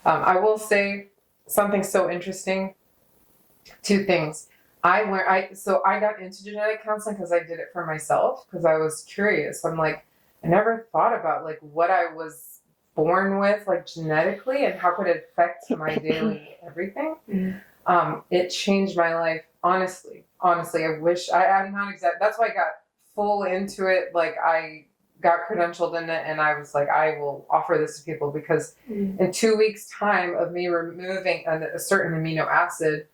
I will say something so interesting. Two things. I got into genetic counseling because I did it for myself because I was curious. I'm like, I never thought about like what I was born with, like genetically, and how could it affect my daily everything. It changed my life. Honestly, I wish I'm not exact. That's why I got full into it. Like I got credentialed in it, and I was like, I will offer this to people because in 2 weeks' time of me removing a certain amino acid,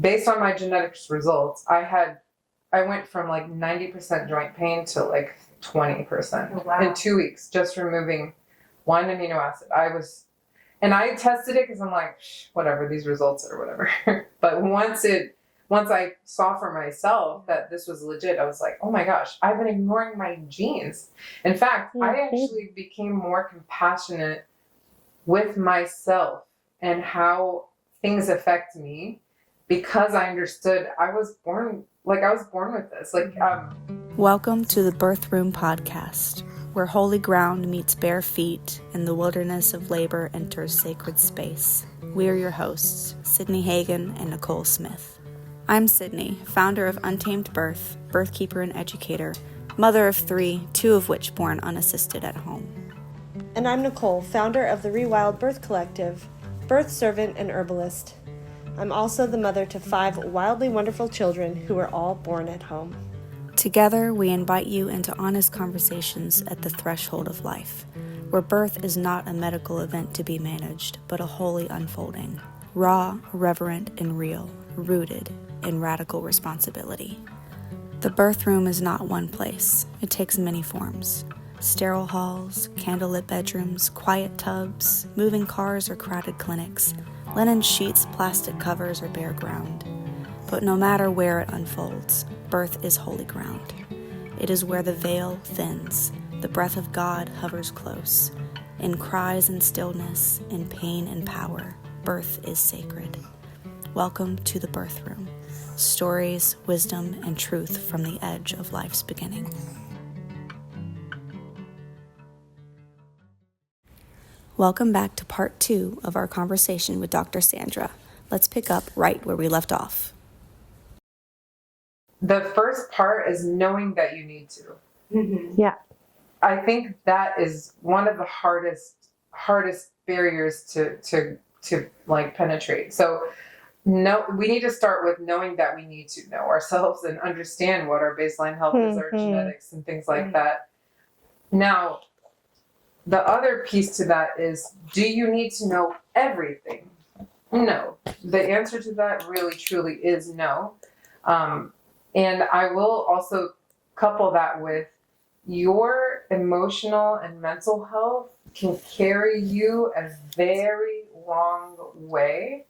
based on my genetics results, I went from like 90% joint pain to like 20% in 2 weeks, just removing one amino acid. And I tested it because I'm like, whatever, these results are whatever. But once I saw for myself that this was legit, I was like, oh my gosh, I've been ignoring my genes. In fact, I actually became more compassionate with myself and how things affect me because I understood I was born with this. Welcome to the Birth Room Podcast, where holy ground meets bare feet and the wilderness of labor enters sacred space. We are your hosts, Sydney Hagen and Nichole Smith. I'm Sydney, founder of Untamed Birth, birthkeeper and educator, mother of 3, 2 of which born unassisted at home. And I'm Nichole, founder of the Rewild Birth Collective, birth servant and herbalist. I'm also the mother to 5 wildly wonderful children who are all born at home. Together, we invite you into honest conversations at the threshold of life, where birth is not a medical event to be managed, but a holy unfolding, raw, reverent, and real, rooted in radical responsibility. The birth room is not one place. It takes many forms. Sterile halls, candlelit bedrooms, quiet tubs, moving cars or crowded clinics, linen sheets, plastic covers, or bare ground. But no matter where it unfolds, birth is holy ground. It is where the veil thins, the breath of God hovers close. In cries and stillness, in pain and power, birth is sacred. Welcome to the birth room. Stories, wisdom, and truth from the edge of life's beginning. Welcome back to part 2 of our conversation with Dr. Sandra. Let's pick up right where we left off. The first part is knowing that you need to. Mm-hmm. Yeah. I think that is one of the hardest barriers to like penetrate. So we need to start with knowing that we need to know ourselves and understand what our baseline health is, our genetics and things like that. Now, the other piece to that is, do you need to know everything? No. The answer to that really, truly is no. And I will also couple that with your emotional and mental health can carry you a very long way.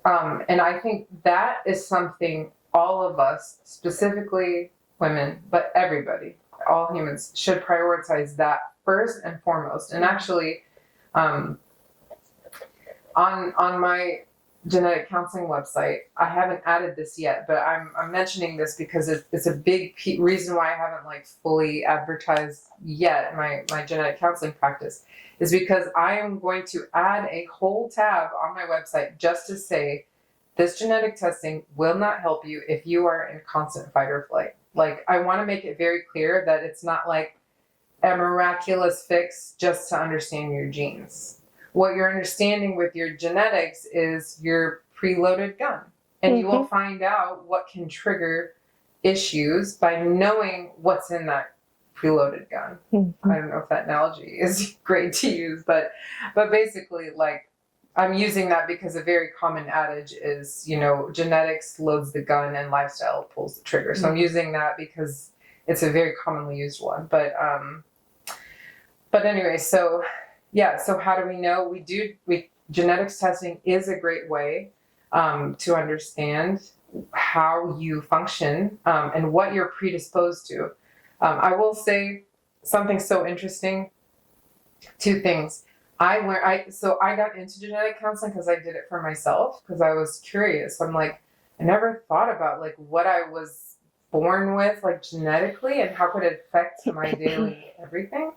And I think that is something all of us, specifically women, but everybody, all humans, should prioritize that first and foremost. And actually, on my genetic counseling website, I haven't added this yet, but I'm mentioning this because it's a big reason why I haven't like fully advertised yet my genetic counseling practice is because I am going to add a whole tab on my website just to say this genetic testing will not help you if you are in constant fight or flight. Like, I want to make it very clear that it's not like a miraculous fix just to understand your genes. What you're understanding with your genetics is your preloaded gun. And you will find out what can trigger issues by knowing what's in that preloaded gun. I don't know if that analogy is great to use, but basically, like, I'm using that because a very common adage is, genetics loads the gun and lifestyle pulls the trigger. So I'm using that because it's a very commonly used one. But anyway, so how do we know? Genetics testing is a great way to understand how you function and what you're predisposed to. I will say something so interesting. 2 things. I got into genetic counseling because I did it for myself because I was curious. I'm like, I never thought about like what I was born with, like genetically, and how could it affect my daily everything.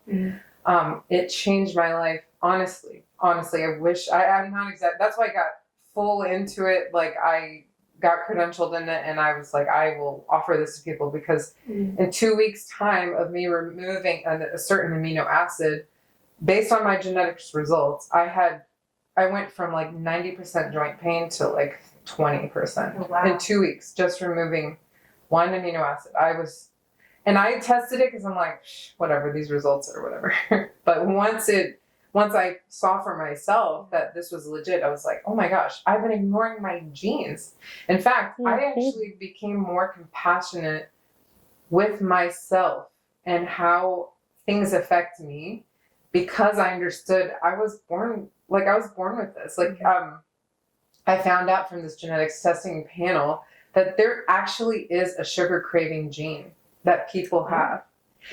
It changed my life. Honestly, honestly, I wish I'm not exact. That's why I got full into it. Like I got credentialed in it, and I was like, I will offer this to people because in 2 weeks' time of me removing a certain amino acid, based on my genetics results, I went from like 90% joint pain to like 20% in 2 weeks, just removing one amino acid. And I tested it because I'm like, whatever, these results are whatever. But once I saw for myself that this was legit, I was like, oh my gosh, I've been ignoring my genes. In fact, I actually became more compassionate with myself and how things affect me because I understood I was born with this. Like, I found out from this genetics testing panel that there actually is a sugar craving gene that people have.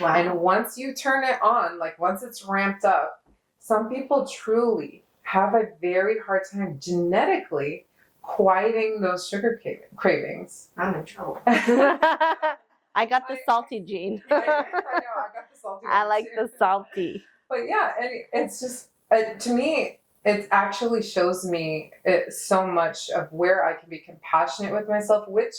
Wow. And once you turn it on, like once it's ramped up, some people truly have a very hard time genetically quieting those sugar cravings. I'm in trouble. I got the salty gene. I know, I got the salty I one like too. the salty. But yeah, and it's just, to me, it actually shows me so much of where I can be compassionate with myself, which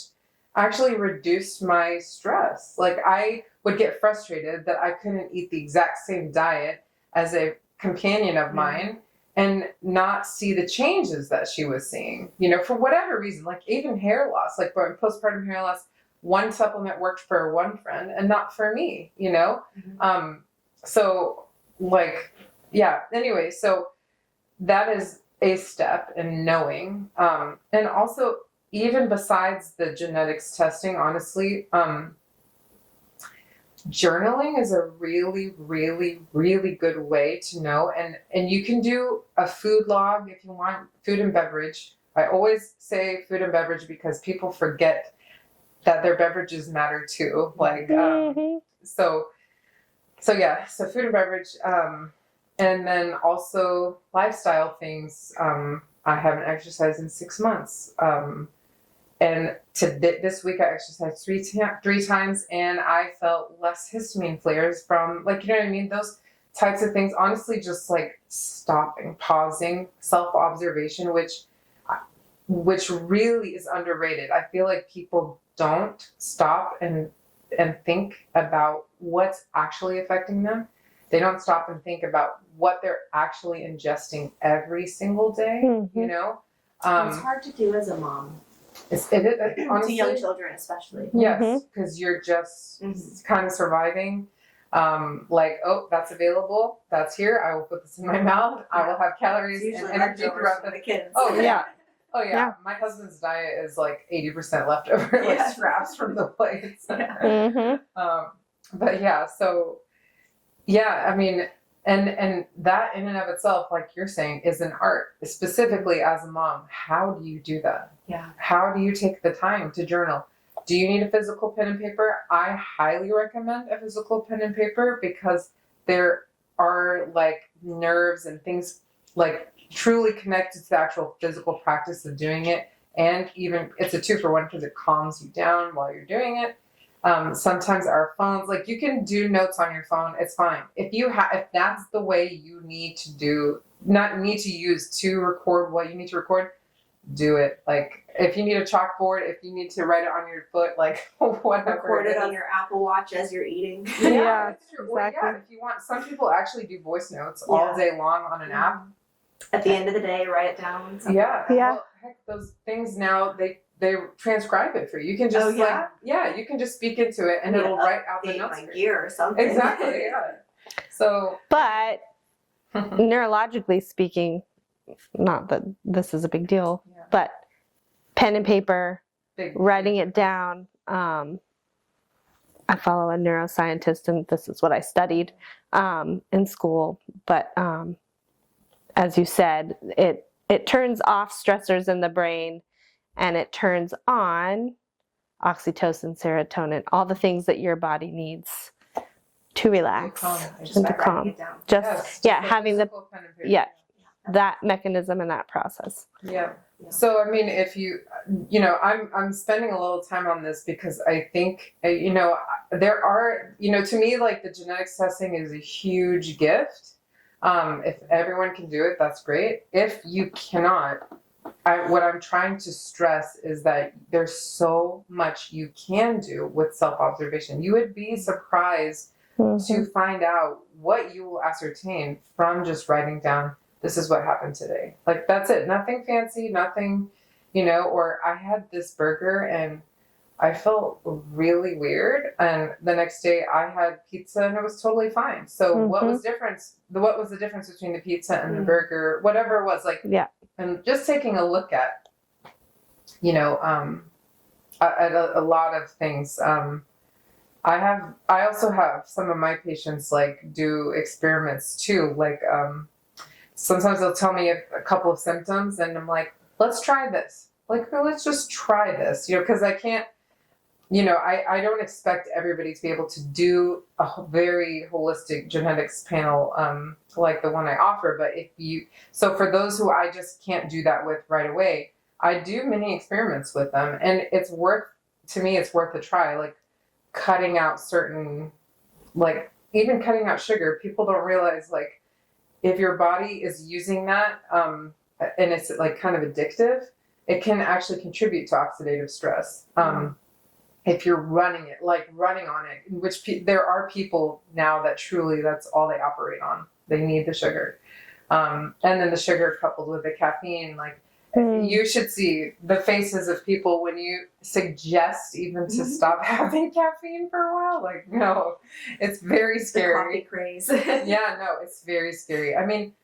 actually reduced my stress. Like I would get frustrated that I couldn't eat the exact same diet as a companion of mine and not see the changes that she was seeing, for whatever reason, like even hair loss, like postpartum hair loss, one supplement worked for one friend and not for me, so like, yeah, anyway, so that is a step in knowing, and also even besides the genetics testing, honestly, journaling is a really, really, really good way to know. And you can do a food log if you want, food and beverage. I always say food and beverage because people forget that their beverages matter too. Like, so food and beverage, and then also lifestyle things. I haven't exercised in 6 months. And this week I exercised three times, and I felt less histamine flares from, like, you know what I mean? Those types of things. Honestly, just like stopping, pausing, self-observation, which really is underrated. I feel like people don't stop and think about what's actually affecting them. They don't stop and think about what they're actually ingesting every single day. It's hard to do as a mom. Honestly, to young children especially. Yes, because you're just kind of surviving. Like, oh, that's available. That's here. I will put this in my mouth. I will have calories and energy throughout the kids. Oh yeah. Oh yeah. Yeah. My husband's diet is like 80% leftover, like scraps from the plates. But yeah, so yeah, I mean, and that in and of itself, like you're saying, is an art. Specifically as a mom, how do you do that? Yeah. How do you take the time to journal? Do you need a physical pen and paper? I highly recommend a physical pen and paper because there are like nerves and things like truly connected to the actual physical practice of doing it. And even it's a 2-for-1 because it calms you down while you're doing it. Sometimes our phones, like you can do notes on your phone. It's fine. If that's the way you need to use to record what you need to record, do it. Like if you need a chalkboard, if you need to write it on your foot, like whatever. Record it on your Apple Watch as you're eating. Yeah, exactly. Or, yeah, if you want. Some people actually do voice notes all day long on an app. At the end of the day, write it down. Yeah. Yeah. Well, heck, those things now they transcribe it for you. You can just you can just speak into it and it'll write out the notes. My gear or something. Exactly. Yeah. So, But neurologically speaking, not that this is a big deal, but pen and paper, writing it down. I follow a neuroscientist, and this is what I studied in school. But as you said, it turns off stressors in the brain, and it turns on oxytocin, serotonin, all the things that your body needs to relax and to calm. Having that mechanism and that process. Yeah. So I mean, if I'm spending a little time on this because I think there are to me, like the genetics testing is a huge gift, If everyone can do it, that's great. If you cannot, what I'm trying to stress is that there's so much you can do with self-observation. You would be surprised to find out what you will ascertain from just writing down, this is what happened today. Like, that's it. Nothing fancy, nothing, or I had this burger and I felt really weird. And the next day I had pizza and it was totally fine. So what was the difference between the pizza and the burger, whatever it was, like, and just taking a look at, at a lot of things. I also have some of my patients like do experiments too. Like, sometimes they'll tell me a couple of symptoms and I'm like, let's try this. Like, well, let's just try this, because I can't, I don't expect everybody to be able to do a very holistic genetics panel, like the one I offer. But so for those who I just can't do that with right away, I do many experiments with them, and it's worth a try. Like cutting out certain, like even cutting out sugar. People don't realize, like, if your body is using that, and it's like kind of addictive, it can actually contribute to oxidative stress. If you're running on it, which there are people now that truly that's all they operate on. They need the sugar. And then the sugar coupled with the caffeine, like you should see the faces of people when you suggest even to stop having caffeine for a while. Like, no, it's very scary. The coffee craze. Yeah, no, it's very scary. I mean,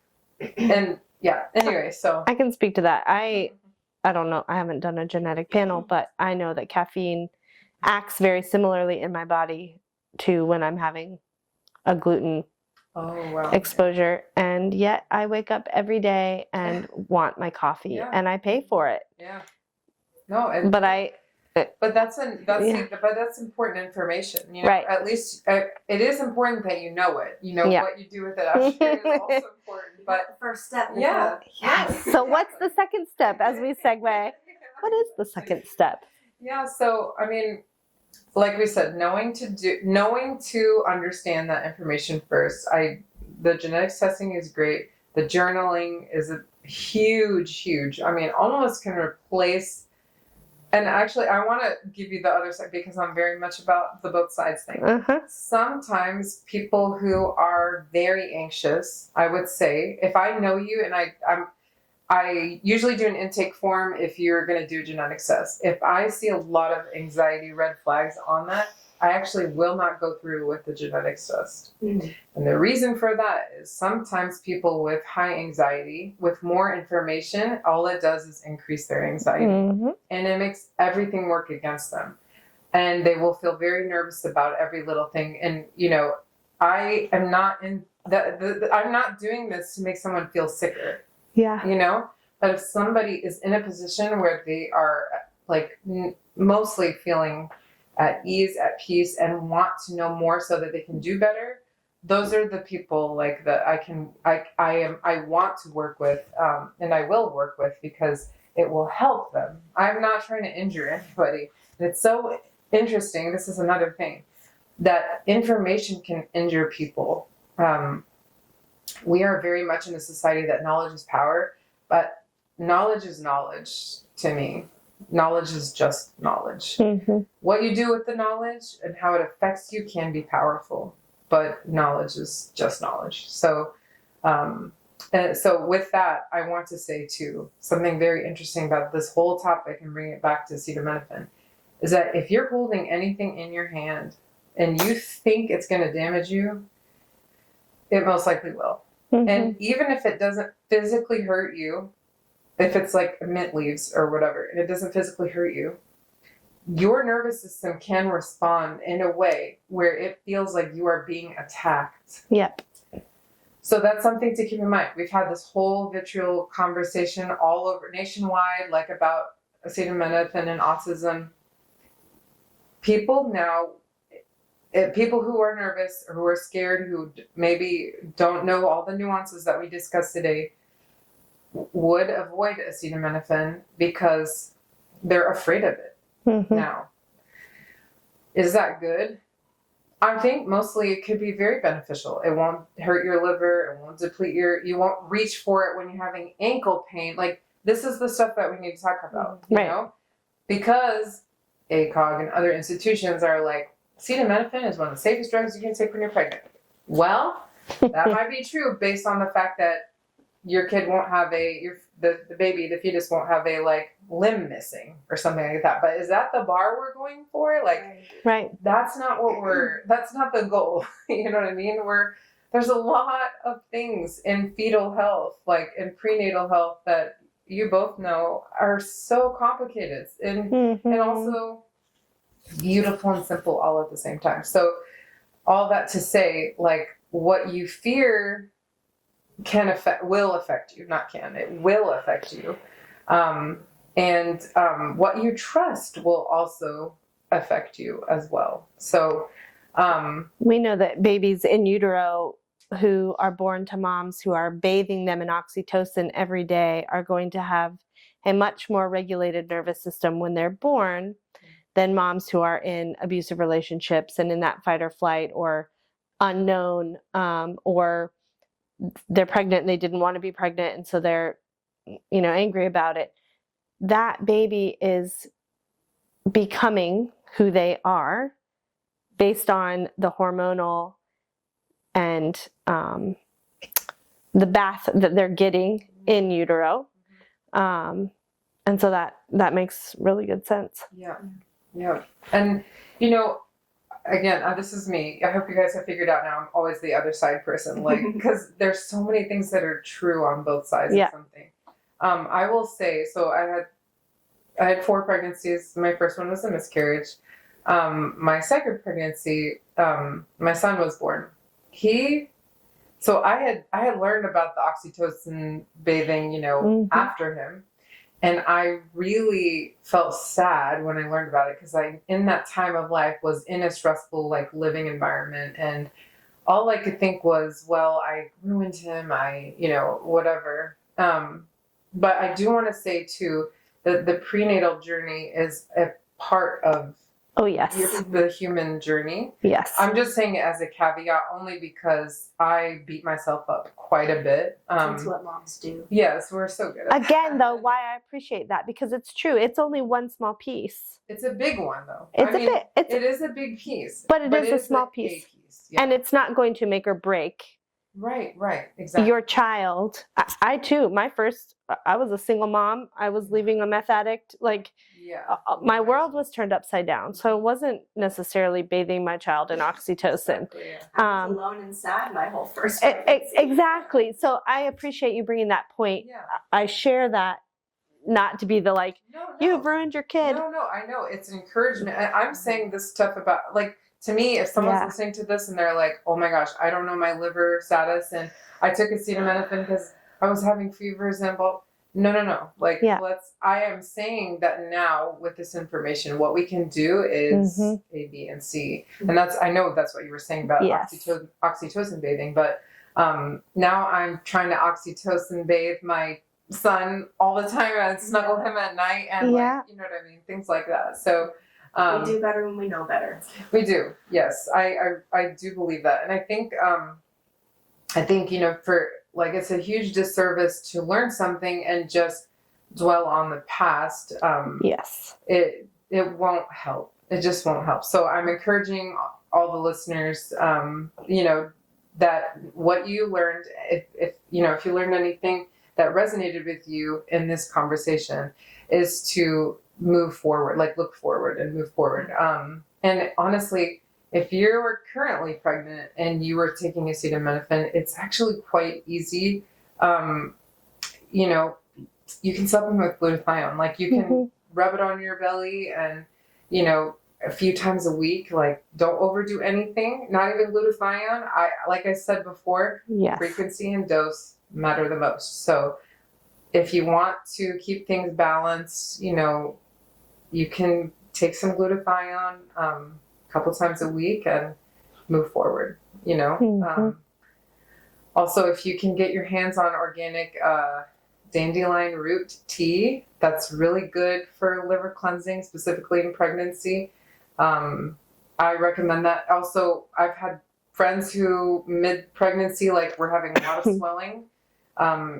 and yeah, anyway, so. I can speak to that. I don't know. I haven't done a genetic panel, but I know that caffeine acts very similarly in my body to when I'm having a gluten exposure, and yet I wake up every day and want my coffee, and I pay for it. Yeah. No, but that's important information. Right. At least it is important that you know it. What you do with it after is also important. But the first step. Yeah. Yes. So what's the second step as we segue? What is the second step? Yeah. So I mean, like we said, knowing to understand that information first. The genetics testing is great. The journaling is a huge. I mean, almost can replace. And actually, I want to give you the other side because I'm very much about the both sides thing. Sometimes people who are very anxious, I would say, if I know you and I usually do an intake form if you're going to do a genetics test. If I see a lot of anxiety red flags on that, I actually will not go through with the genetics test. And the reason for that is sometimes people with high anxiety, with more information, all it does is increase their anxiety. And it makes everything work against them. And they will feel very nervous about every little thing. And, I am not I'm not doing this to make someone feel sicker. Yeah. But if somebody is in a position where they are like mostly feeling at ease, at peace, and want to know more so that they can do better, those are the people like that I want to work with, and I will work with because it will help them. I'm not trying to injure anybody. And it's so interesting. This is another thing that information can injure people. We are very much in a society that knowledge is power, but knowledge is knowledge to me. Knowledge is just knowledge. What you do with the knowledge and how it affects you can be powerful, but knowledge is just knowledge. So, and so with that, I want to say too, something very interesting about this whole topic and bring it back to acetaminophen is that if you're holding anything in your hand and you think it's going to damage you, it most likely will. And even if it doesn't physically hurt you, if it's like mint leaves or whatever, and it doesn't physically hurt you, your nervous system can respond in a way where it feels like you are being attacked. Yep. So that's something to keep in mind. We've had this whole vitriol conversation all over nationwide, like about acetaminophen and autism. People now, people who are nervous or who are scared, who maybe don't know all the nuances that we discussed today, would avoid acetaminophen because they're afraid of it now. Is that good? I think mostly it could be very beneficial. It won't hurt your liver. It won't deplete you won't reach for it when you're having ankle pain. Like, this is the stuff that we need to talk about, you know? Because ACOG and other institutions are like, acetaminophen is one of the safest drugs you can take when you're pregnant. Well, that might be true based on the fact that your kid won't have the baby, the fetus won't have a like limb missing or something like that. But is that the bar we're going for? Like, Right. that's not that's not the goal. You know what I mean? There's a lot of things in fetal health, like in prenatal health, that you both know are so complicated and also beautiful and simple all at the same time. So all that to say, like, what you fear will affect you, it will affect you. And what you trust will also affect you as well. So we know that babies in utero who are born to moms who are bathing them in oxytocin every day are going to have a much more regulated nervous system when they're born than moms who are in abusive relationships and in that fight or flight or unknown, or they're pregnant and they didn't want to be pregnant and so they're, angry about it. That baby is becoming who they are based on the hormonal and the bath that they're getting in utero. And so that makes really good sense. Yeah. And, again, this is me. I hope you guys have figured out now I'm always the other side person, like, because there's so many things that are true on both sides of something. I will say, so I had 4 pregnancies. My first one was a miscarriage. My second pregnancy, my son was born. So I had learned about the oxytocin bathing, after him. And I really felt sad when I learned about it because I, in that time of life, was in a stressful, like, living environment. And all I could think was, well, I ruined him. Whatever. But I do want to say, too, that the prenatal journey is a part of the human journey. Yes. I'm just saying it as a caveat only because I beat myself up quite a bit. That's what moms do. Yes, we're so good at Again, though, why I appreciate that, because it's true. It's only one small piece. It's a big one, though. It is a big piece. But it is a small piece. Yeah. And it's not going to make or break Right, exactly. your child. I too, I was a single mom. I was leaving a meth addict. Like, my world was turned upside down. So it wasn't necessarily bathing my child in oxytocin. Exactly, I was alone and sad my whole first pregnancy. Exactly. So I appreciate you bringing that point. Yeah. I share that, not to be the like, you've ruined your kid. No, I know. It's an encouragement. And I'm saying this stuff about, like, to me, if someone's listening to this and they're like, oh my gosh, I don't know my liver status and I took acetaminophen because I was having fevers and blah. No. Like, I am saying that now with this information, what we can do is A, B, and C. And I know that's what you were saying about oxytocin bathing, but now I'm trying to oxytocin bathe my son all the time and snuggle him at night and like, you know what I mean? Things like that. So, we do better when we know better. We do. Yes. I do believe that. And I think, for, like, it's a huge disservice to learn something and just dwell on the past. Yes. It won't help. It just won't help. So I'm encouraging all the listeners, that what you learned, if you learned anything that resonated with you in this conversation, is to move forward, like look forward and move forward. And honestly, if you're currently pregnant and you were taking acetaminophen, it's actually quite easy. You can supplement with glutathione. Like, you can rub it on your belly and, a few times a week. Like, don't overdo anything. Not even glutathione. Like I said before, frequency and dose matter the most. So if you want to keep things balanced, you can take some glutathione a couple times a week and move forward, Also, if you can get your hands on organic dandelion root tea, that's really good for liver cleansing, specifically in pregnancy. I recommend that. Also, I've had friends who mid-pregnancy, like, were having a lot of swelling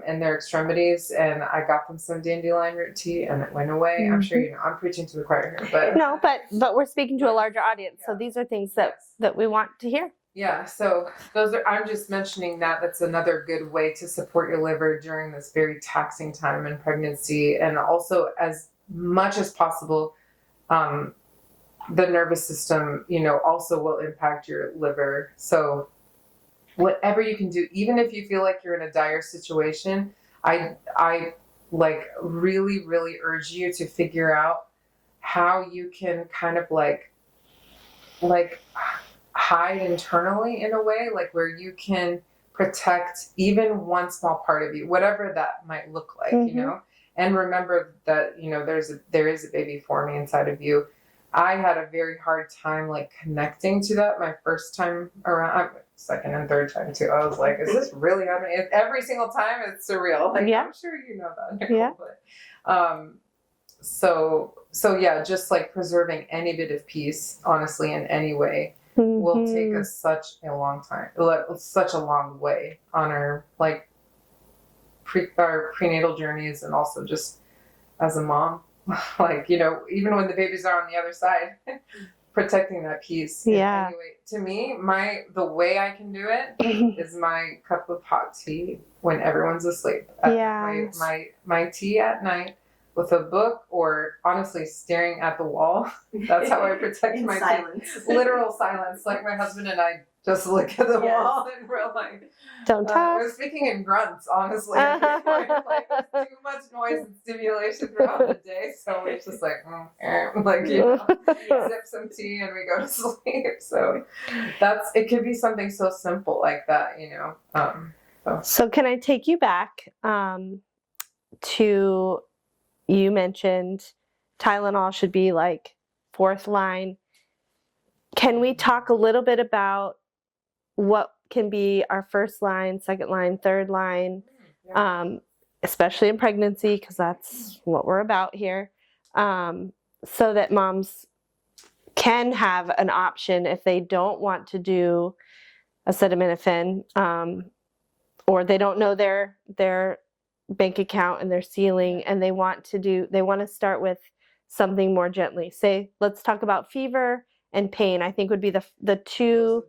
in their extremities, and I got them some dandelion root tea, and it went away. Mm-hmm. I'm sure you know I'm preaching to the choir here, but no, but we're speaking to a larger audience, so these are things that we want to hear. Yeah, so those are. I'm just mentioning that. That's another good way to support your liver during this very taxing time in pregnancy, and also as much as possible. The nervous system, also will impact your liver. So whatever you can do, even if you feel like you're in a dire situation, I like really, really urge you to figure out how you can kind of like hide internally in a way, like where you can protect even one small part of you, whatever that might look like, and remember that, there is a baby forming inside of you. I had a very hard time like connecting to that my first time around, second and third time too. I was like, is this really happening? Every single time it's surreal. Like, I'm sure you know that, Nichole. Yeah. But, so yeah, just like preserving any bit of peace, honestly, in any way will take us such a long time, such a long way on our like our prenatal journeys, and also just as a mom. Like, even when the babies are on the other side, protecting that peace. Yeah. Anyway, to me, the way I can do it is my cup of hot tea when everyone's asleep. My tea at night with a book, or honestly staring at the wall. That's how I protect my silence. Literal silence. Like my husband and I just look at the wall and we're like, don't talk. We're speaking in grunts, honestly. Like, there's too much noise and stimulation throughout the day, so it's just like, sip some tea and we go to sleep. So it could be something so simple like that, So can I take you back to, you mentioned Tylenol should be like fourth line. Can we talk a little bit about what can be our first line, second line, third line, especially in pregnancy, because that's what we're about here, so that moms can have an option if they don't want to do acetaminophen, or they don't know their bank account and their ceiling, and they want to start with something more gently. Say, let's talk about fever and pain. I think would be the two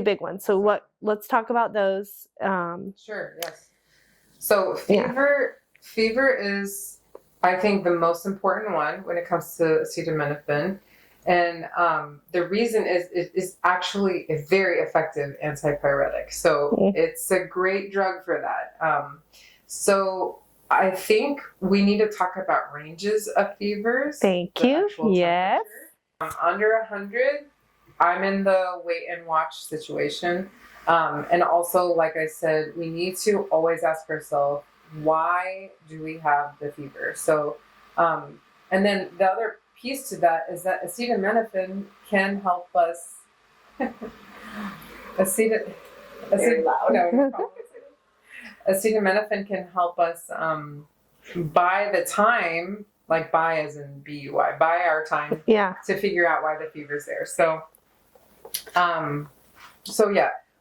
big ones. So let's talk about those. Sure. Yes. So fever is, I think, the most important one when it comes to acetaminophen. And the reason is it is actually a very effective antipyretic. So it's a great drug for that. So I think we need to talk about ranges of fevers. Thank you. Yes. Under 100, I'm in the wait and watch situation. And also, like I said, we need to always ask ourselves, why do we have the fever? So, and then the other piece to that is that acetaminophen can help us. Acetaminophen can help us by the time, like buy as in B-U-Y, buy our time to figure out why the fever's there. So,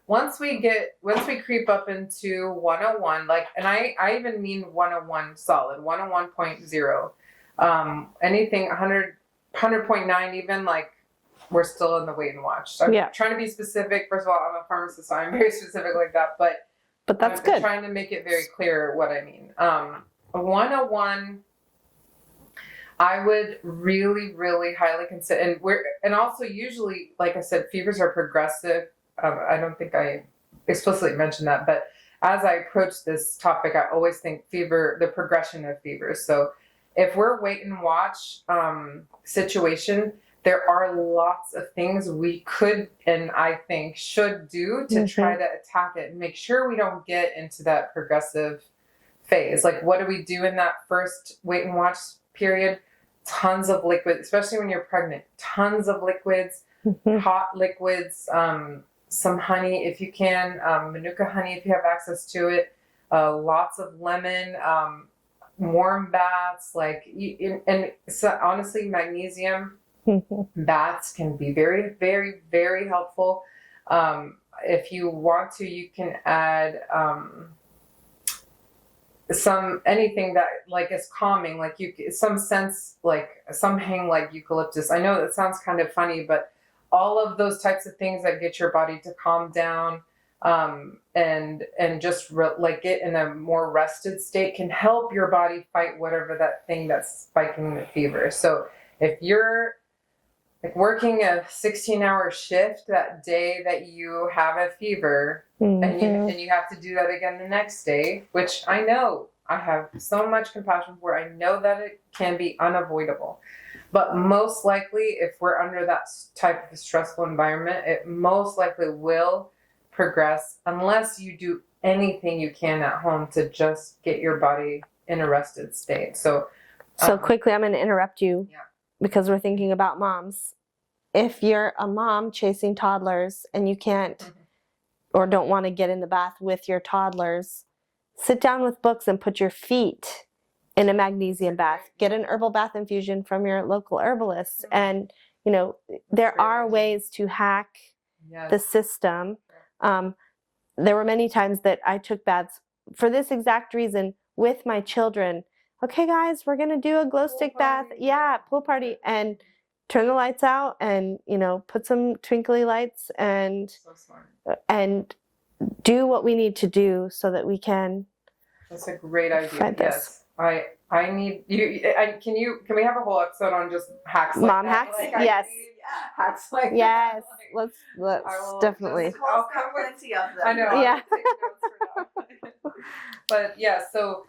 once we creep up into 101, like, and I even mean 101 solid, 101.0, anything 100.9 even, like, we're still in the wait and watch. I'm trying to be specific. First of all, I'm a pharmacist, so I'm very specific like that, but that's good. I'm trying to make it very clear what I mean. 101, I would really, really highly consider, and also usually, like I said, fevers are progressive. I don't think I explicitly mentioned that, but as I approach this topic, I always think the progression of fevers. So if we're wait and watch situation, there are lots of things we could, and I think should do to try to attack it and make sure we don't get into that progressive phase. Like, what do we do in that first wait and watch period? Tons of liquids, especially when you're pregnant. Tons of liquids, hot liquids, some honey if you can, Manuka honey if you have access to it, lots of lemon, warm baths, and so honestly, magnesium Baths can be very, very, very helpful. If you want to, you can add anything that like is calming, like some scents, like some hang like eucalyptus. I know that sounds kind of funny, but all of those types of things that get your body to calm down and just like get in a more rested state can help your body fight whatever that thing that's spiking the fever. So if you're like working a 16-hour shift that day that you have a fever, and you have to do that again the next day, which I know I have so much compassion for. I know that it can be unavoidable. But most likely, if we're under that type of a stressful environment, it most likely will progress unless you do anything you can at home to just get your body in a rested state. So quickly, I'm going to interrupt you because we're thinking about moms. If you're a mom chasing toddlers and you can't or don't want to get in the bath with your toddlers, sit down with books and put your feet in a magnesium bath. Get an herbal bath infusion from your local herbalist. And, you know, there are ways to hack the system. There were many times that I took baths for this exact reason with my children. Okay, guys, we're going to do a glow stick bath. Yeah, pool party. And turn the lights out and, you know, put some twinkly lights and do what we need to do so that we can. That's a great idea. Yes. I need you. Can we have a whole episode on just hacks? Like Mom that? hacks? Like, yes. Hacks like yes. that. Like, Let's definitely. I'll come with plenty of them. I know. Yeah. I'll take notes for that. But yeah, so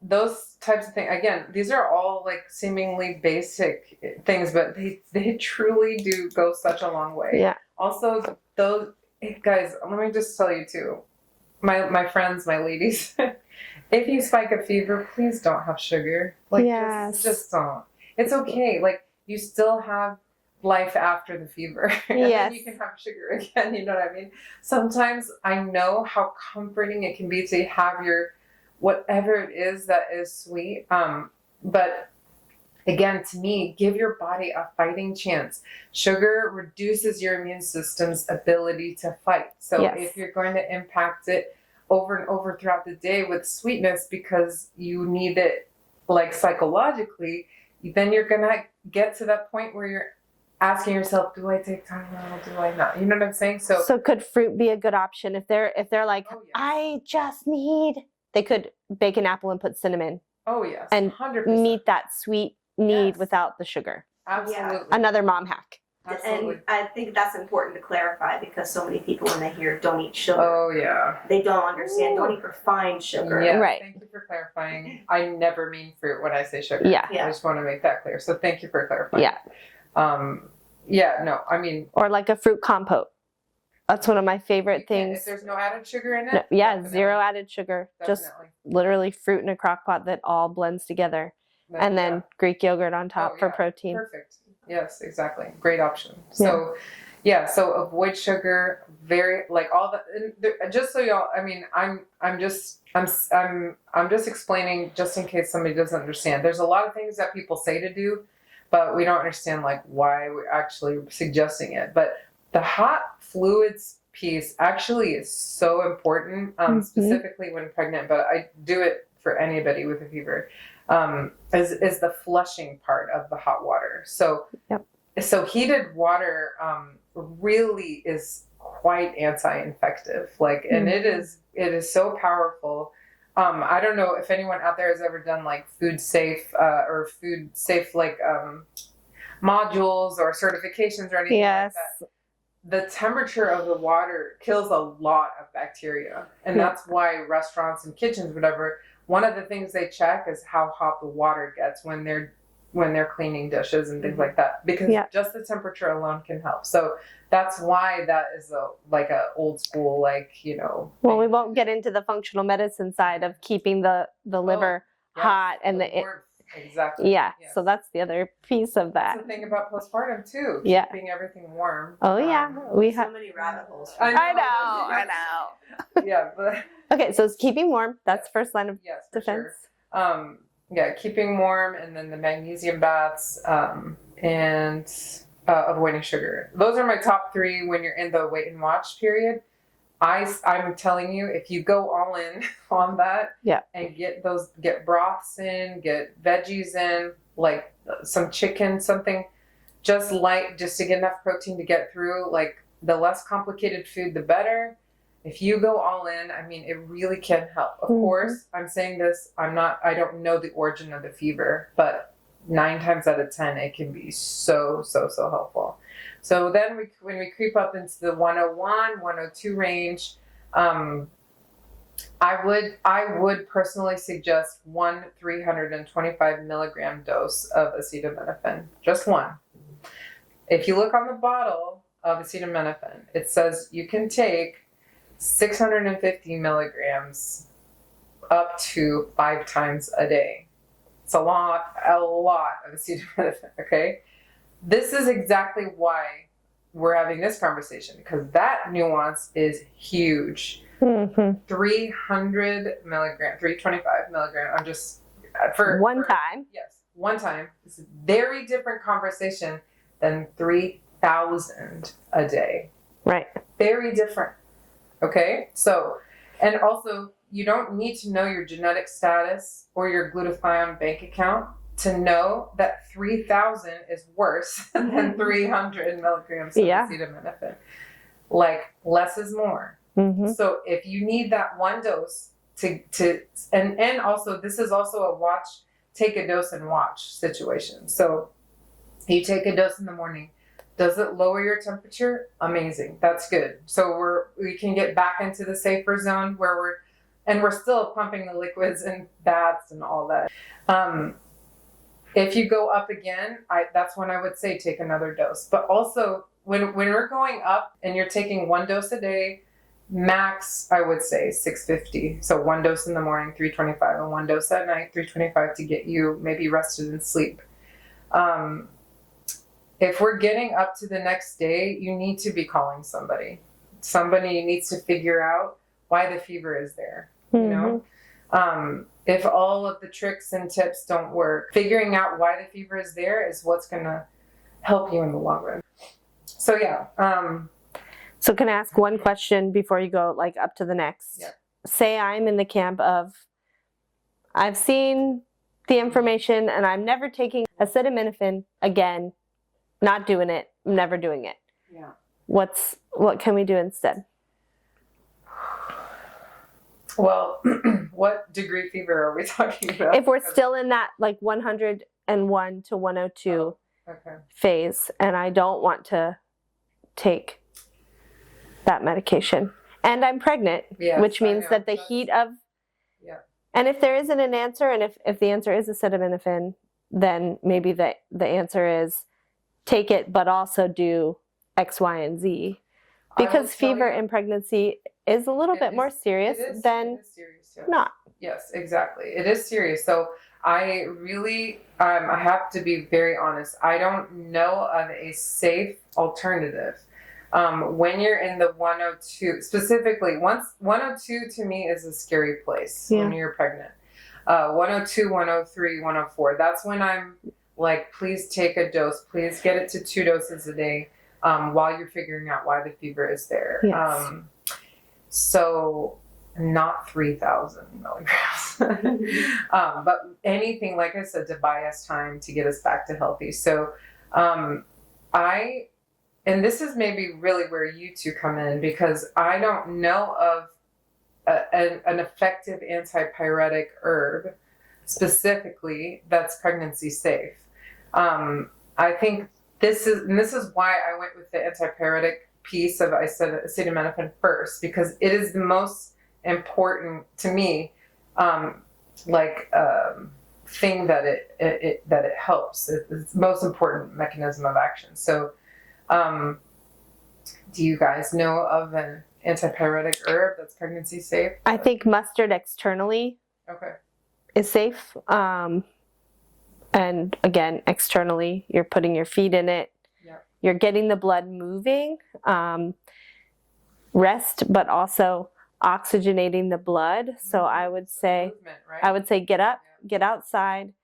those types of things, again, these are all like seemingly basic things, but they truly do go such a long way. Yeah. Also, those guys, let me just tell you too, my friends, my ladies, if you spike a fever, please don't have sugar. Like just don't. It's okay. Like you still have life after the fever. And then you can have sugar again, you know what I mean? Sometimes I know how comforting it can be to have your whatever it is that is sweet. But again, to me, give your body a fighting chance. Sugar reduces your immune system's ability to fight. So if you're going to impact it over and over throughout the day with sweetness because you need it like psychologically, then you're going to get to that point where you're asking yourself, do I take Tylenol? Do I not? You know what I'm saying? So could fruit be a good option if they're like, I just need. They could bake an apple and put cinnamon. Oh yes, and 100%. meet that sweet need without the sugar. Absolutely, another mom hack. Absolutely. And I think that's important to clarify because so many people when they hear don't eat sugar, oh yeah, they don't understand. Don't eat refined sugar. Yeah, right. Thank you for clarifying. I never mean fruit when I say sugar. Yeah. I just want to make that clear. So thank you for clarifying. Yeah. No, I mean, or like a fruit compote. That's one of my favorite things. If there's no added sugar in it? No, definitely. Zero added sugar. Definitely. Just literally fruit in a crock pot that all blends together. And then Greek yogurt on top for protein. Perfect. Yes, exactly. Great option. So, so avoid sugar. Very like all the just so y'all. I mean, I'm just explaining just in case somebody doesn't understand. There's a lot of things that people say to do, but we don't understand like why we're actually suggesting it. But the hot fluids piece actually is so important, specifically when pregnant, but I do it for anybody with a fever, is the flushing part of the hot water. So, so heated water really is quite anti-infective, like, and it is so powerful. I don't know if anyone out there has ever done like food safe like modules or certifications or anything like that. The temperature of the water kills a lot of bacteria. And that's why restaurants and kitchens, whatever, one of the things they check is how hot the water gets when they're cleaning dishes and things like that. Because just the temperature alone can help. So that's why that is a old school, like, you know. Well, we won't get into the functional medicine side of keeping the liver hot and the exactly. Yeah. So that's the other piece of that. That's the thing about postpartum too. Yeah. Keeping everything warm. Oh yeah. We have so many rabbit holes. I know. Yeah, but okay, so it's keeping warm. That's first line of defense. Sure. Keeping warm, and then the magnesium baths. and avoiding sugar. Those are my top 3 when you're in the wait and watch period. I'm telling you, if you go all in on that, and get broths in, get veggies in, like some chicken, something just light, just to get enough protein to get through. Like, the less complicated food, the better. If you go all in, I mean, it really can help. Of course, I'm saying this, I don't know the origin of the fever, but 9 times out of 10, it can be so helpful. So then when we creep up into the 101, 102 range, I would personally suggest 1 325 milligram dose of acetaminophen. Just one. If you look on the bottle of acetaminophen, it says you can take 650 milligrams up to 5 times a day. It's a lot of acetaminophen, okay? This is exactly why we're having this conversation, because that nuance is huge. 300 milligram, 325 milligram. I'm just for one time. Yes, one time. It's a very different conversation than 3,000 a day. Right. Very different. Okay. So, and also, you don't need to know your genetic status or your glutathione bank account to know that 3,000 is worse than 300 milligrams of acetaminophen. Like, less is more. So if you need that one dose and also, this is also a take a dose and watch situation. So you take a dose in the morning. Does it lower your temperature? Amazing. That's good. So we can get back into the safer zone where we're still pumping the liquids and baths and all that. If you go up again, that's when I would say take another dose. But also, when we're going up and you're taking 1 dose a day, max, I would say 650. So 1 dose in the morning, 325, and 1 dose at night, 325, to get you maybe rested and sleep. If we're getting up to the next day, you need to be calling somebody. Somebody needs to figure out why the fever is there. You know, if all of the tricks and tips don't work, figuring out why the fever is there is what's going to help you in the long run. So So can I ask one question before you go like up to the next? Yeah. Say I'm in the camp of, I've seen the information and I'm never taking acetaminophen again, not doing it, I'm never doing it. Yeah. What can we do instead? Well, what degree fever are we talking about? If we're still in that like 101 to 102 phase, and I don't want to take that medication, and I'm pregnant, which means that the heat of, and if there isn't an answer, and if the answer is acetaminophen, then maybe the answer is take it, but also do X, Y, and Z. Because fever in pregnancy is a little bit more serious than not. Yes, exactly. It is serious. So I really, I have to be very honest. I don't know of a safe alternative. When you're in the 102, specifically, 102 to me is a scary place when you're pregnant. 102, 103, 104, that's when I'm like, please take a dose. Please get it to 2 doses a day while you're figuring out why the fever is there. Yes. So not 3,000 milligrams. But anything, like I said, to buy us time to get us back to healthy. So and this is maybe really where you two come in, because I don't know of an effective antipyretic herb specifically that's pregnancy safe. I think this is why I went with the antipyretic piece of acetaminophen first, because it is the most important to me, thing that it helps. It's the most important mechanism of action. So, do you guys know of an antipyretic herb that's pregnancy safe? I think mustard externally is safe. And again, externally, you're putting your feet in it. Yeah. You're getting the blood moving. Rest, but also oxygenating the blood. So I would say, get up, get outside,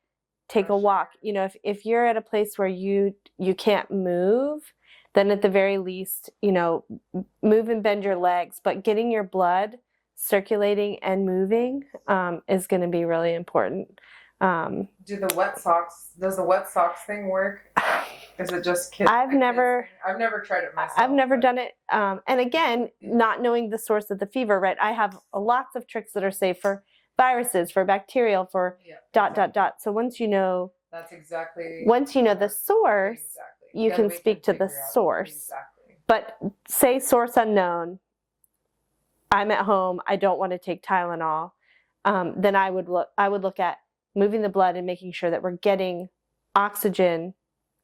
take a walk. You know, if you're at a place where you can't move, then at the very least, you know, move and bend your legs, but getting your blood circulating and moving is going to be really important. Does the wet socks thing work? Is it just kids? I've never tried it myself. I've never done it. And again, not knowing the source of the fever, right? I have lots of tricks that are safe for viruses, for bacterial, for ... So once you know the source, you can speak to the source. Exactly. But say source unknown, I'm at home, I don't want to take Tylenol, then I would look at moving the blood and making sure that we're getting oxygen,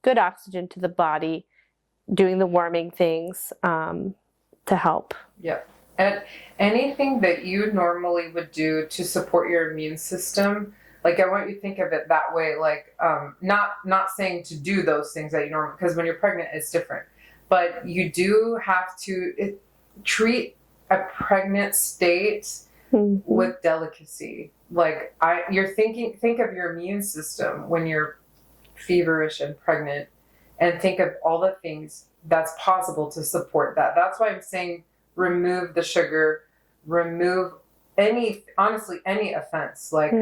good oxygen to the body, doing the warming things to help. Yeah. And anything that you normally would do to support your immune system, like I want you to think of it that way, like not saying to do those things that you normally, because when you're pregnant it's different, but you do have to treat a pregnant state with delicacy. Like think of your immune system when you're feverish and pregnant, and think of all the things that's possible to support that. That's why I'm saying remove the sugar, remove any offense. Like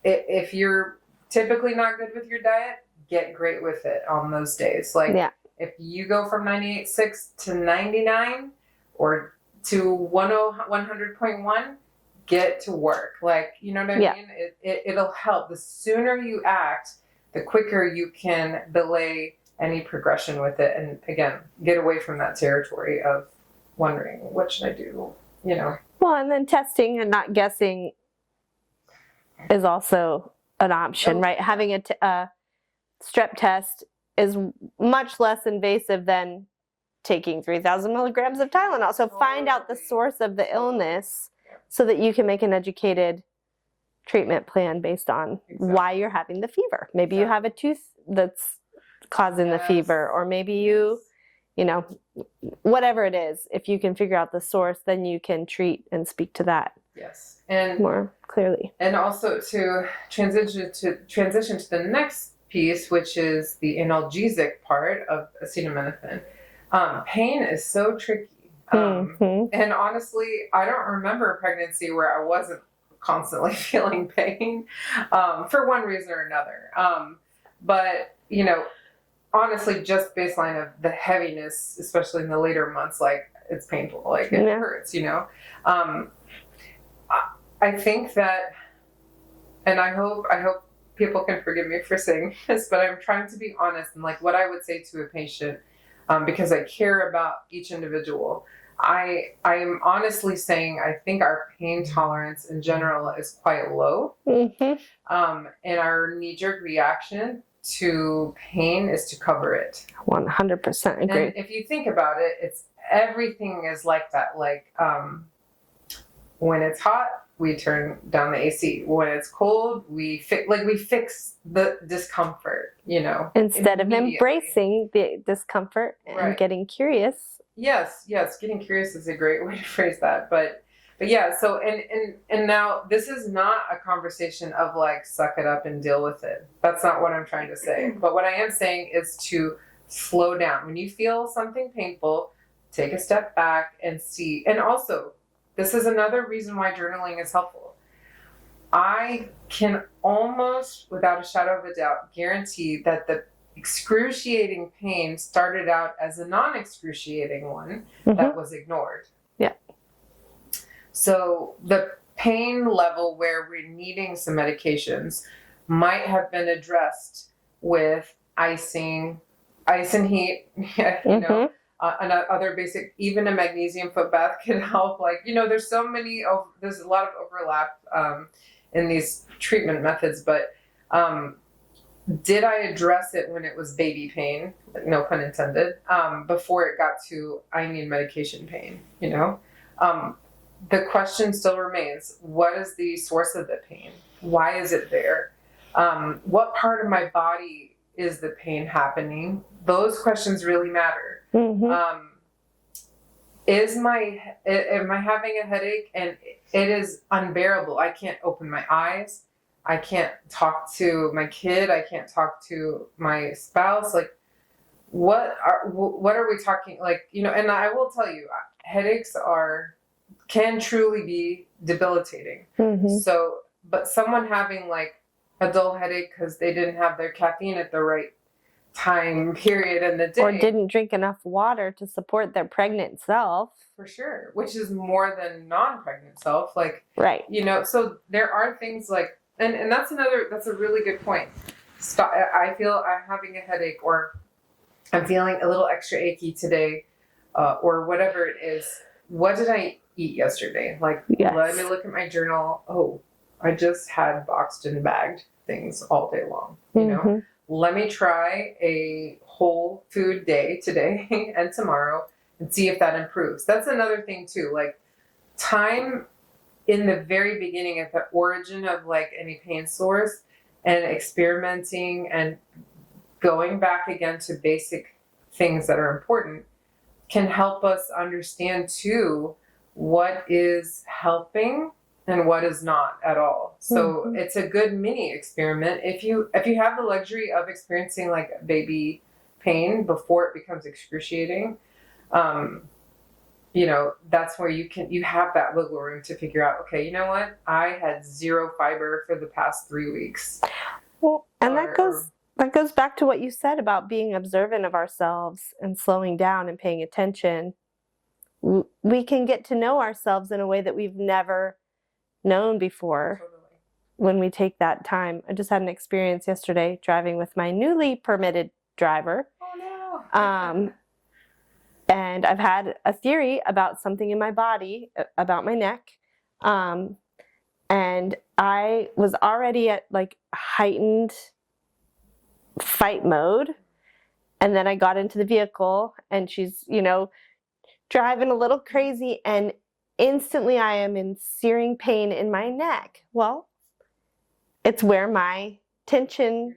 if you're typically not good with your diet, get great with it on those days. Like if you go from 98.6 to 99 or to 100.1, get to work. Like, you know what I mean? It'll help. The sooner you act, the quicker you can delay any progression with it. And again, get away from that territory of wondering, what should I do? You know? Well, and then testing and not guessing is also an option, right? Having a strep test is much less invasive than taking 3,000 milligrams of Tylenol. So find out the source of the illness so that you can make an educated treatment plan based on why you're having the fever. Maybe you have a tooth that's causing the fever, or maybe you know, whatever it is. If you can figure out the source, then you can treat and speak to that. Yes. And more clearly. And also to transition to the next piece, which is the analgesic part of acetaminophen. Pain is so tricky. And honestly, I don't remember a pregnancy where I wasn't constantly feeling pain for one reason or another. But, you know, honestly, just baseline of the heaviness, especially in the later months, like it's painful, like it hurts, you know. I think that, and I hope people can forgive me for saying this, but I'm trying to be honest and like what I would say to a patient, because I care about each individual. I am honestly saying I think our pain tolerance in general is quite low. And our knee-jerk reaction to pain is to cover it. 100% agree. And if you think about it, it's everything is like that. Like when it's hot, we turn down the AC. When it's cold, we fix the discomfort, you know. Instead of embracing the discomfort and getting curious. Yes, getting curious is a great way to phrase that. But yeah, so and now this is not a conversation of like suck it up and deal with it. That's not what I'm trying to say. But what I am saying is to slow down. When you feel something painful, take a step back and see. And also, this is another reason why journaling is helpful. I can almost, without a shadow of a doubt, guarantee that the excruciating pain started out as a non-excruciating one that was ignored. Yeah. So the pain level where we're needing some medications might have been addressed with icing and heat, you know. And other basic, even a magnesium foot bath can help. Like, you know, there's a lot of overlap in these treatment methods, but did I address it when it was baby pain, no pun intended, before it got to I need medication pain, you know? The question still remains, what is the source of the pain? Why is it there? What part of my body is the pain happening? Those questions really matter. Am I having a headache and it is unbearable? I can't open my eyes. I can't talk to my kid. I can't talk to my spouse. Like, what are we talking? Like, you know, and I will tell you, headaches can truly be debilitating. So, but someone having like a dull headache because they didn't have their caffeine at the right time period in the day, or didn't drink enough water to support their pregnant self, for sure, which is more than non-pregnant self, like, right, you know. So there are things like, and that's a really good point. I feel I'm having a headache, or I'm feeling a little extra achy today, or whatever it is. What did I eat yesterday? Like, yes. Let me look at my journal. Oh, I just had boxed and bagged things all day long, you know. Let me try a whole food day today and tomorrow and see if that improves. That's another thing too. Like, time in the very beginning, at the origin of like any pain source, and experimenting and going back again to basic things that are important can help us understand too what is helping and what is not at all. So it's a good mini experiment. If you have the luxury of experiencing like baby pain before it becomes excruciating, you know, that's where you have that wiggle room to figure out, okay, you know what? I had 0 fiber for the past 3 weeks. Well, and that goes back to what you said about being observant of ourselves and slowing down and paying attention. We can get to know ourselves in a way that we've never known before. Totally. When we take that time. I just had an experience yesterday driving with my newly permitted driver. Oh no. And I've had a theory about something in my body, about my neck. And I was already at like heightened fight mode. And then I got into the vehicle and she's, you know, driving a little crazy, and instantly I am in searing pain in my neck. Well, it's where my tension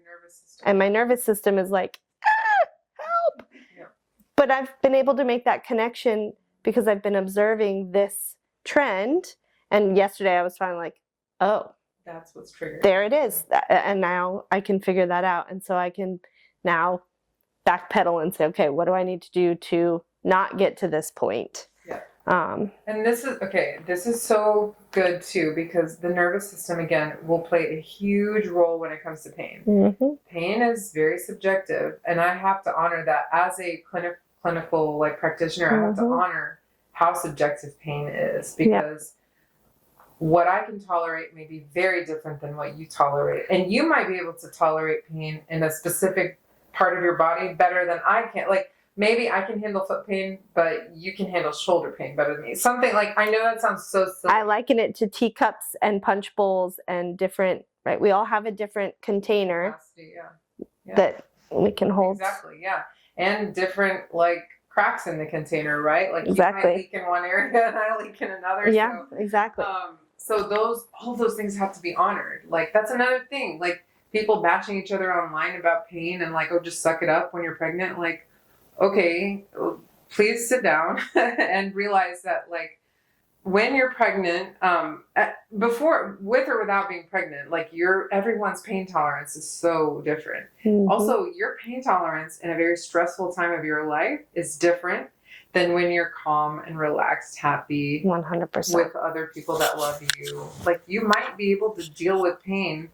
and my nervous system is like, help. Yeah. But I've been able to make that connection because I've been observing this trend. And yesterday I was finally like, oh, that's what's triggering. There it is. And now I can figure that out. And so I can now backpedal and say, okay, what do I need to do to not get to this point? Yeah. And this is so good too, because the nervous system, again, will play a huge role when it comes to pain. Pain is very subjective, and I have to honor that as a clinical like practitioner. I have to honor how subjective pain is, because what I can tolerate may be very different than what you tolerate, and you might be able to tolerate pain in a specific part of your body better than I can. Like, maybe I can handle foot pain, but you can handle shoulder pain better than me. Something like, I know that sounds so silly. I liken it to teacups and punch bowls and different, right? We all have a different container that we can hold. Exactly, yeah. And different, like, cracks in the container, right? Like, exactly. You might leak in one area and I leak in another. Yeah, so, exactly. So all those things have to be honored. Like, that's another thing. Like, people bashing each other online about pain and like, oh, just suck it up when you're pregnant. Like, okay, please sit down and realize that, like, when you're pregnant, before, with or without being pregnant, like, everyone's pain tolerance is so different. Also, your pain tolerance in a very stressful time of your life is different than when you're calm and relaxed, happy, 100%, with other people that love you. Like, you might be able to deal with pain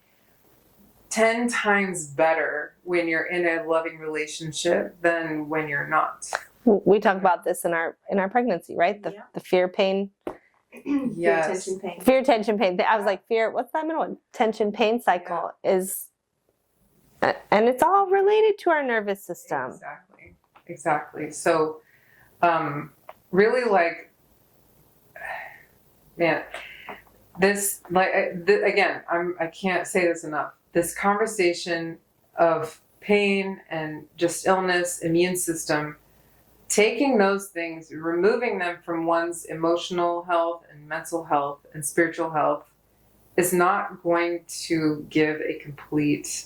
10 times better when you're in a loving relationship than when you're not. We talk about this in our pregnancy, right? The fear, pain. Yes. Fear, tension, pain. I was like, fear, what's that middle one? Tension, pain cycle is, and it's all related to our nervous system. Exactly. So, really, like, man, this, like, again, I can't say this enough. This conversation of pain and just illness, immune system, taking those things, removing them from one's emotional health and mental health and spiritual health is not going to give a complete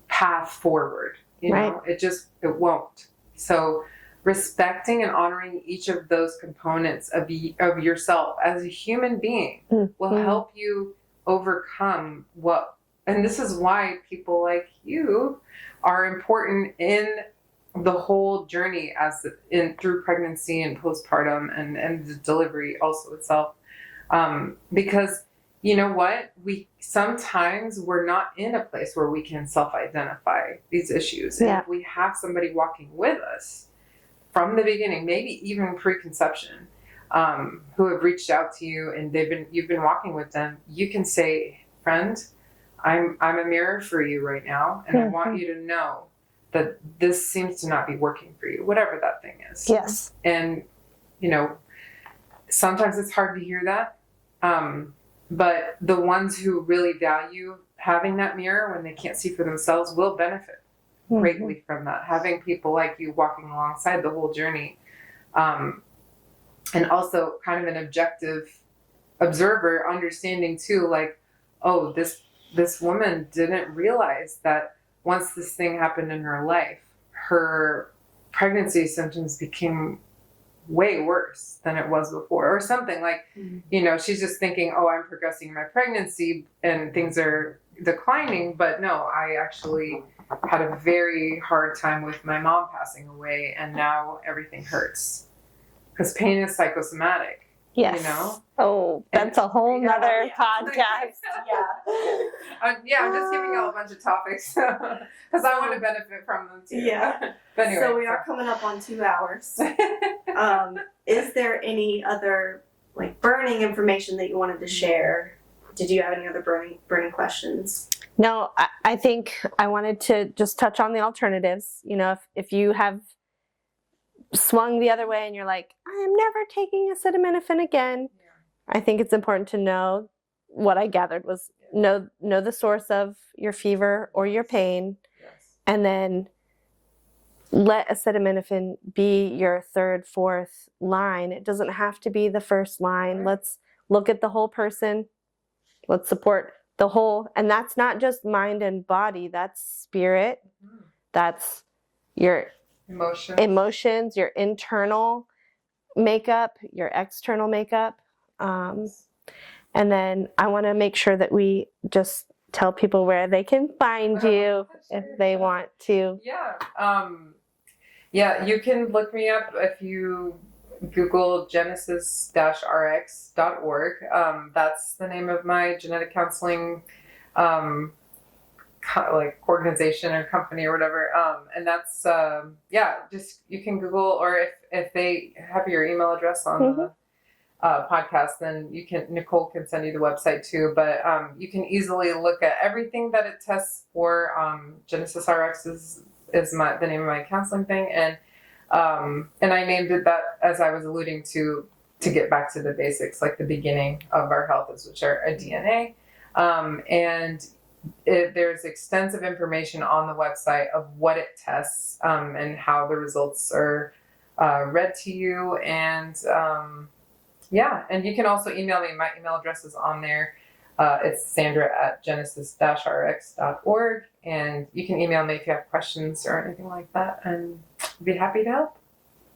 path forward. You know, it won't. So respecting and honoring each of those components of yourself as a human being will help you overcome what and this is why people like you are important in the whole journey through pregnancy and postpartum and the delivery also itself. Because you know what? Sometimes we're not in a place where we can self-identify these issues. And if we have somebody walking with us from the beginning, maybe even preconception, who have reached out to you and you've been walking with them, you can say, friend, I'm a mirror for you right now, and I want you to know that this seems to not be working for you, whatever that thing is. Yes. And, sometimes it's hard to hear that. But the ones who really value having that mirror when they can't see for themselves will benefit greatly from that. Having people like you walking alongside the whole journey. And also kind of an objective observer, understanding too, like, oh, this woman didn't realize that once this thing happened in her life, her pregnancy symptoms became way worse than it was before, or something like, she's just thinking, oh, I'm progressing in my pregnancy and things are declining. But no, I actually had a very hard time with my mom passing away, and now everything hurts because pain is psychosomatic. Yes. Oh, that's a whole nother podcast. I'm just giving y'all a bunch of topics because I want to benefit from them too. Yeah. But anyway, so we are coming up on 2 hours. Is there any other burning information that you wanted to share? Did you have any other burning questions? No, I think I wanted to just touch on the alternatives. If you have swung the other way and you're like, I'm never taking acetaminophen again. I think it's important to know what I gathered was know the source of your fever or your pain, and then let acetaminophen be your third, fourth line. It doesn't have to be the first line. Let's look at the whole person. Let's support the whole, and that's not just mind and body, that's spirit. That's your emotions, your internal makeup, your external makeup. And then I want to make sure that we just tell people where they can find you if they want to. You can look me up if you Google genesis-rx.org. That's the name of my genetic counseling organization or company or whatever. And that's just you can Google, or if they have your email address on the podcast, then Nichole can send you the website too. But you can easily look at everything that it tests for. Genesis RX is the name of my counseling thing, and I named it that as I was alluding to get back to the basics, like the beginning of our health, which are a DNA, and there's extensive information on the website of what it tests and how the results are read to you, and and you can also email me. My email address is on there. It's Sandra@genesis-rx.org, and you can email me if you have questions or anything like that, and I'd be happy to help.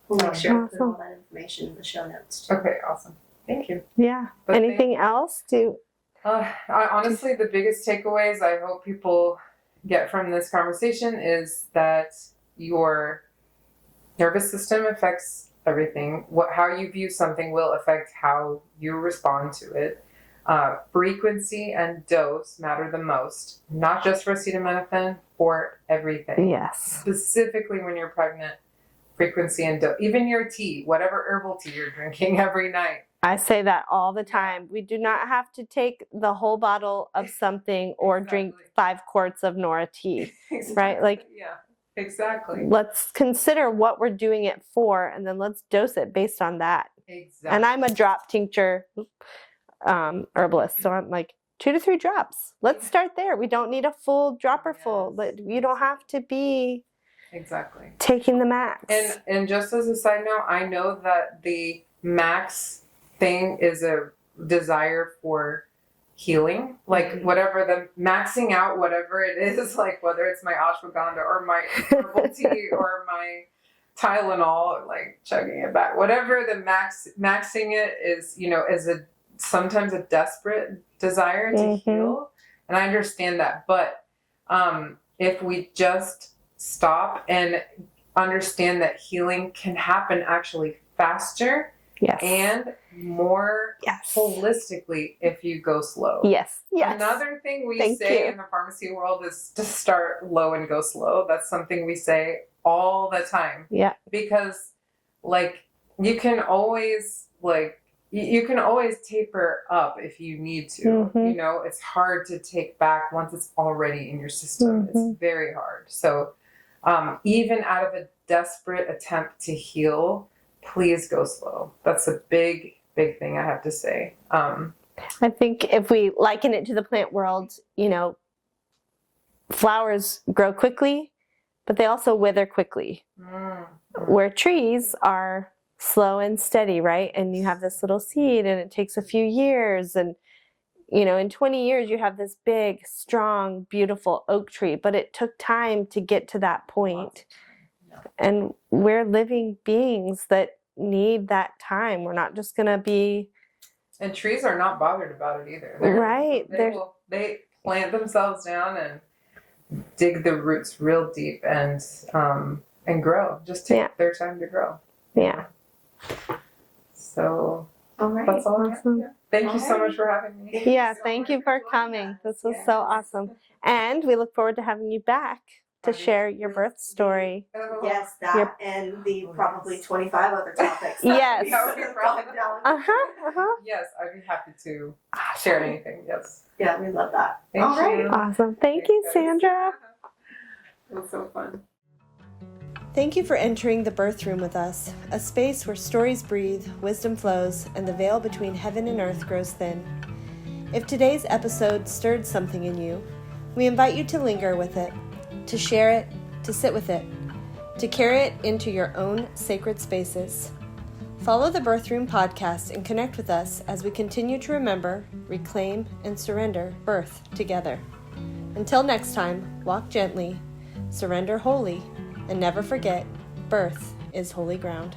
We'll make sure to put all that information in the show notes too. Okay, awesome. Thank you. Yeah. But anything else to? Honestly, the biggest takeaways I hope people get from this conversation is that your nervous system affects everything. How you view something will affect how you respond to it. Frequency and dose matter the most, not just for acetaminophen, for everything. Yes. Specifically when you're pregnant, frequency and dose. Even your tea, whatever herbal tea you're drinking every night. I say that all the time. We do not have to take the whole bottle of something or drink 5 quarts of Nora tea, right? Exactly. Let's consider what we're doing it for, and then let's dose it based on that. Exactly. And I'm a drop tincture herbalist, so I'm like 2 to 3 drops. Let's start there. We don't need a full dropper full. You don't have to be taking the max. And just as a side note, I know that the max thing is a desire for healing, whatever the maxing out, whatever it is, like whether it's my ashwagandha or my herbal tea or my Tylenol, like chugging it back, whatever the maxing it is, is sometimes a desperate desire to heal, And I understand that. But if we just stop and understand that healing can happen actually faster Yes. and more Yes. holistically if you go slow. Yes. Yes. Another thing we Thank say you. in the pharmacy world is to start low and go slow. That's something we say all the time. Yeah. Because like you can always taper up if you need to. Mhm. You know, it's hard to take back once it's already in your system. Mhm. It's very hard. So even out of a desperate attempt to heal, please go slow. That's a big thing I have to say. I think if we liken it to the plant world, you know, flowers grow quickly, but they also wither quickly. Where trees are slow and steady, right? And you have this little seed and it takes a few years, and you know, in 20 years you have this big, strong, beautiful oak tree, but it took time to get to that point. And we're living beings that need that time. We're not just going to be... And trees are not bothered about it either. Right. They plant themselves down and dig the roots real deep and grow. Just take their time to grow. Yeah. So All right. that's all. Awesome. Thank you so much for having me. Yeah, thank you for coming. This was so awesome. And we look forward to having you back to share your birth story. Yes, that and the probably 25 other topics. Yes. Yes, I'd be happy to share anything. Yes. Yeah, we love that. Thank you. Awesome. Thank you, Sandra. It was so fun. Thank you for entering the birth room with us, a space where stories breathe, wisdom flows, and the veil between heaven and earth grows thin. If today's episode stirred something in you, we invite you to linger with it, to share it, to sit with it, to carry it into your own sacred spaces. Follow the Birth Room podcast and connect with us as we continue to remember, reclaim, and surrender birth together. Until next time, walk gently, surrender wholly, and never forget, birth is holy ground.